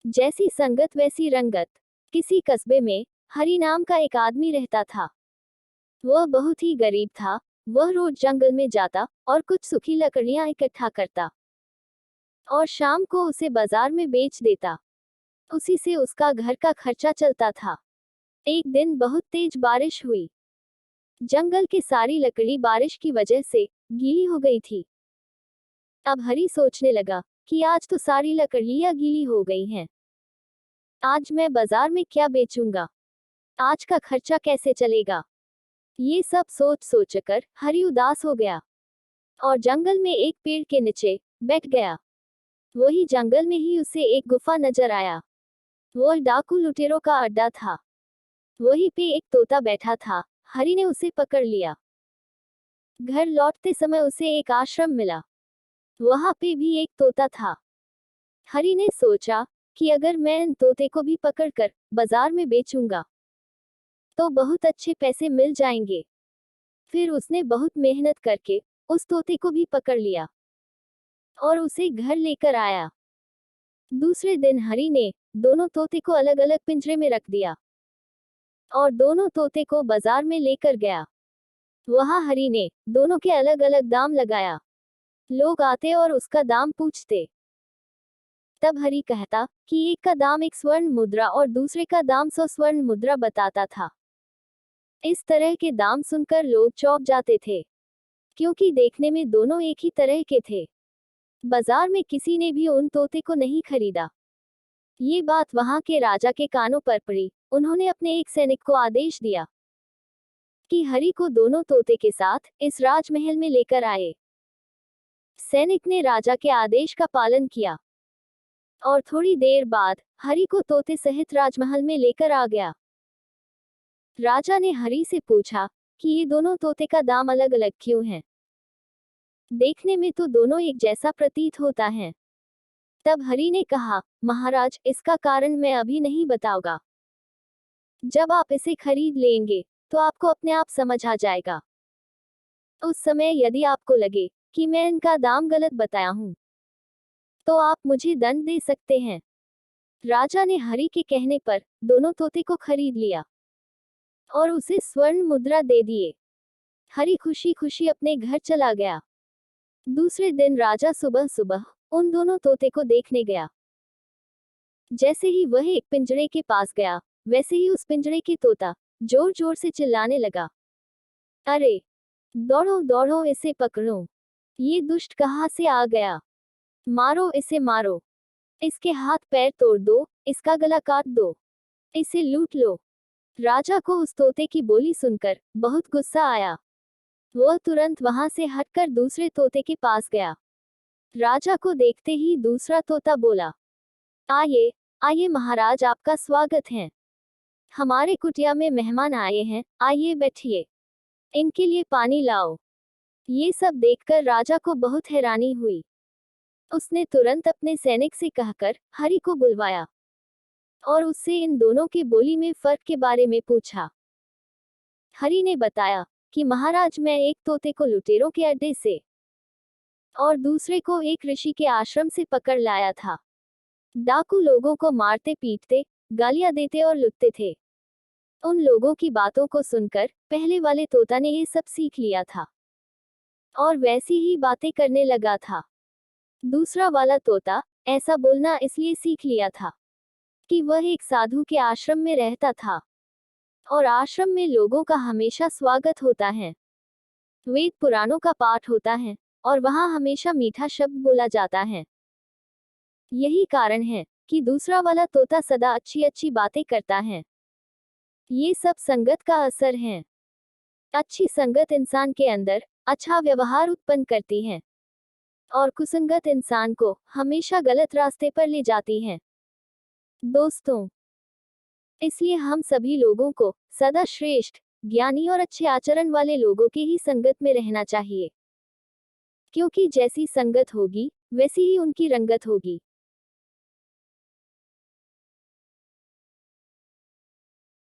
जैसी संगत वैसी रंगत। किसी कस्बे में हरि नाम का एक आदमी रहता था। वह बहुत ही गरीब था। वह रोज जंगल में जाता और कुछ सूखी लकड़ियां इकट्ठा करता और शाम को उसे बाजार में बेच देता। उसी से उसका घर का खर्चा चलता था। एक दिन बहुत तेज बारिश हुई। जंगल की सारी लकड़ी बारिश की वजह से गीली हो गई थी। अब हरि सोचने लगा कि आज तो सारी लकड़ियां गीली हो गई हैं। आज मैं बाजार में क्या बेचूंगा? आज का खर्चा कैसे चलेगा? ये सब सोच सोचकर हरि उदास हो गया और जंगल में एक पेड़ के नीचे बैठ गया। वही जंगल में ही उसे एक गुफा नजर आया। वो डाकू लुटेरों का अड्डा था। वहीं पे एक तोता बैठा था। हरि ने उसे पकड़ लिया। घर लौटते समय उसे एक आश्रम मिला। वहां पे भी एक तोता था। हरि ने सोचा कि अगर मैं इन तोते को भी पकड़कर बाजार में बेचूंगा तो बहुत अच्छे पैसे मिल जाएंगे। फिर उसने बहुत मेहनत करके उस तोते को भी पकड़ लिया और उसे घर लेकर आया। दूसरे दिन हरि ने दोनों तोते को अलग अलग पिंजरे में रख दिया और दोनों तोते को बाजार में लेकर गया। वहां हरि ने दोनों के अलग अलग दाम लगाया। लोग आते और उसका दाम पूछते। तब हरि कहता कि एक का दाम 1 स्वर्ण मुद्रा और दूसरे का दाम 100 स्वर्ण मुद्रा बताता था। इस तरह के दाम सुनकर लोग चौंक जाते थे, क्योंकि देखने में दोनों एक ही तरह के थे। बाजार में किसी ने भी उन तोते को नहीं खरीदा। ये बात वहां के राजा के कानों पर पड़ी। उन्होंने अपने एक सैनिक को आदेश दिया कि हरि को दोनों तोते के साथ इस राजमहल में लेकर आए। सैनिक ने राजा के आदेश का पालन किया और थोड़ी देर बाद हरि को तोते सहित राजमहल में लेकर आ गया। राजा ने हरि से पूछा कि ये दोनों तोते का दाम अलग अलग क्यों है? देखने में तो दोनों एक जैसा प्रतीत होता है। तब हरि ने कहा, महाराज, इसका कारण मैं अभी नहीं बताऊंगा। जब आप इसे खरीद लेंगे तो आपको अपने आप समझ आ जाएगा। उस समय यदि आपको लगे कि मैं इनका दाम गलत बताया हूं तो आप मुझे दंड दे सकते हैं। राजा ने हरि के कहने पर दोनों तोते को खरीद लिया और उसे स्वर्ण मुद्रा दे दिए। हरि खुशी खुशी अपने घर चला गया। दूसरे दिन राजा सुबह सुबह उन दोनों तोते को देखने गया। जैसे ही वह एक पिंजरे के पास गया, वैसे ही उस पिंजरे के तोता जोर जोर से चिल्लाने लगा, अरे दौड़ो दौड़ो, इसे पकड़ो। ये दुष्ट कहाँ से आ गया? मारो इसे, मारो। इसके हाथ पैर तोड़ दो, इसका गला काट दो, इसे लूट लो। राजा को उस तोते की बोली सुनकर बहुत गुस्सा आया। वह तुरंत वहां से हटकर दूसरे तोते के पास गया। राजा को देखते ही दूसरा तोता बोला, आइए आइए महाराज, आपका स्वागत है। हमारे कुटिया में मेहमान आए हैं, आइए बैठिए। इनके लिए पानी लाओ। ये सब देखकर राजा को बहुत हैरानी हुई। उसने तुरंत अपने सैनिक से कहकर हरि को बुलवाया और उससे इन दोनों के बोली में फर्क के बारे में पूछा। हरि ने बताया कि महाराज, मैं एक तोते को लुटेरों के अड्डे से और दूसरे को एक ऋषि के आश्रम से पकड़ लाया था। डाकू लोगों को मारते पीटते, गालियां देते और लुटते थे। उन लोगों की बातों को सुनकर पहले वाले तोता ने ये सब सीख लिया था और वैसी ही बातें करने लगा था। दूसरा वाला तोता ऐसा बोलना इसलिए सीख लिया था कि वह एक साधु के आश्रम में रहता था और आश्रम में लोगों का हमेशा स्वागत होता है। वेद पुराणों का पाठ होता है और वहां हमेशा मीठा शब्द बोला जाता है। यही कारण है कि दूसरा वाला तोता सदा अच्छी अच्छी बातें करता है। ये सब संगत का असर है। अच्छी संगत इंसान के अंदर अच्छा व्यवहार उत्पन्न करती है और कुसंगत इंसान को हमेशा गलत रास्ते पर ले जाती है। दोस्तों, इसलिए हम सभी लोगों को सदा श्रेष्ठ, ज्ञानी और अच्छे आचरण वाले लोगों की ही संगत में रहना चाहिए, क्योंकि जैसी संगत होगी वैसी ही उनकी रंगत होगी।